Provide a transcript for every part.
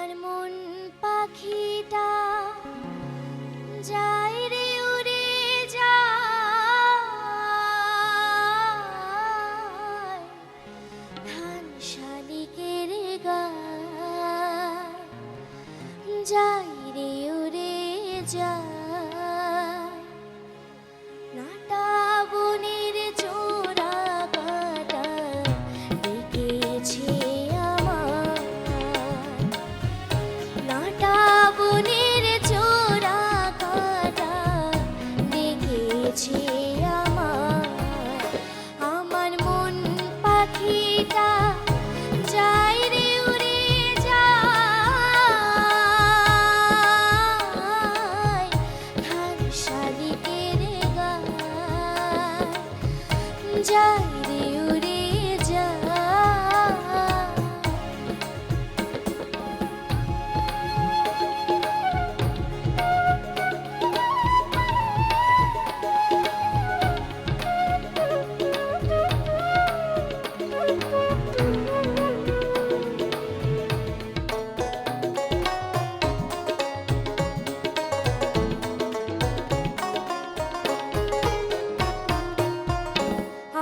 আমার মন পাখিটা যায় রে উড়ে যায় ধান শালিকের গায় যায় রে উড়ে যায় নাটা বনের চোরা কাটা ডেকেছে আমার নাটা বনের চোরা কাটা ডেকেছে আমার মন পাখিটা যায় রে উড়ে যায় ধান শালিকের গায় যায় রে উড়ে যায়।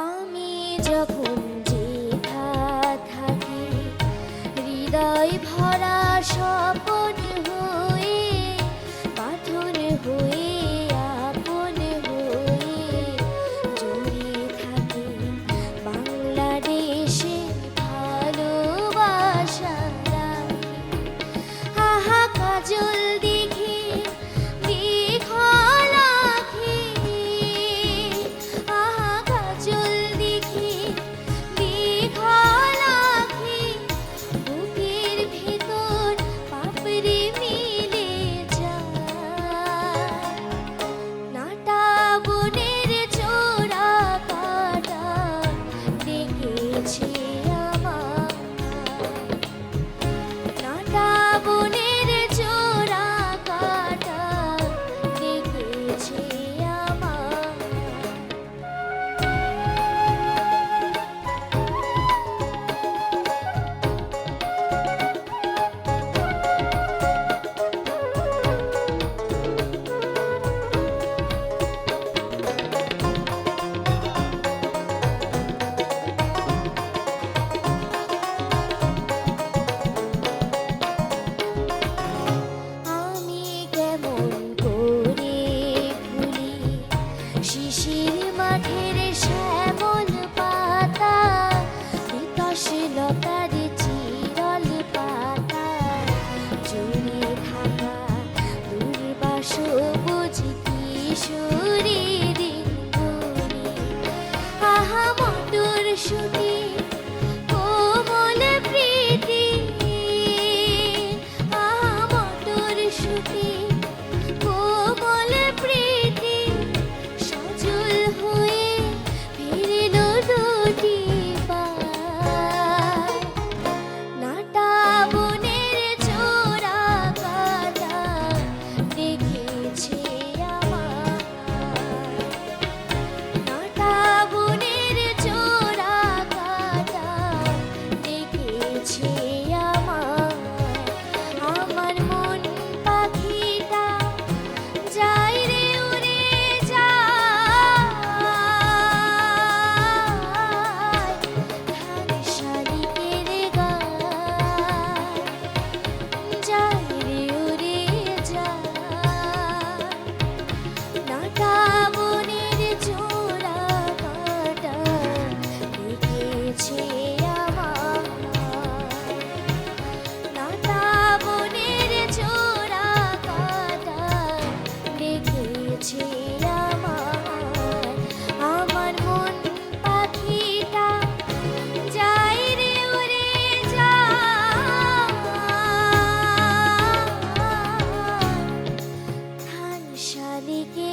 আমি যখন যেথা থাকি হৃদয় ভরা স্বপন হয়ে পাথর হয়ে আপন হয়ে জড়িয়ে থাকি বাংলাদেশে ভালোবাসা রাখি আহা কাজল দেখি দীঘল আঁখি আহা কাজল দেখি দীঘল আঁখি বুকের ভেতর পাপড়ি মিলে যায় নাটা বনের চোরা কাটা ডেকেছে আমার নাটা বনের চোরা কাটা ডেকেছে আমার। আমি কেমন করে ভুলি শিশির মাঠের শ্যামল পাতা বিকাশ লতার চিরল পাতা জুড়ে থাকা দুর্বা সবুজ কিশোরী দিনগুলি আহা মধুর সুতি কোমল প্রীতি আহা মধুর সুতি কোমল প্রীতি সজল হয়ে ফিরল দুটি পায় নাটা বনের চোরা কাটা ডেকেছে আমার নাটা বনের চোরা কাটা ডেকেছে আমার মন পাখিটা যায় রে উড়ে যায় ধান শালিকের গায় যায় রে উড়ে যায় নাটা বনের চোরা কাটা ডেকেছে আমার নাটা বনের চোরা কাটা ডেকেছে আমার মন পাখিটা যায় রে উড়ে যায় ধান শালিকের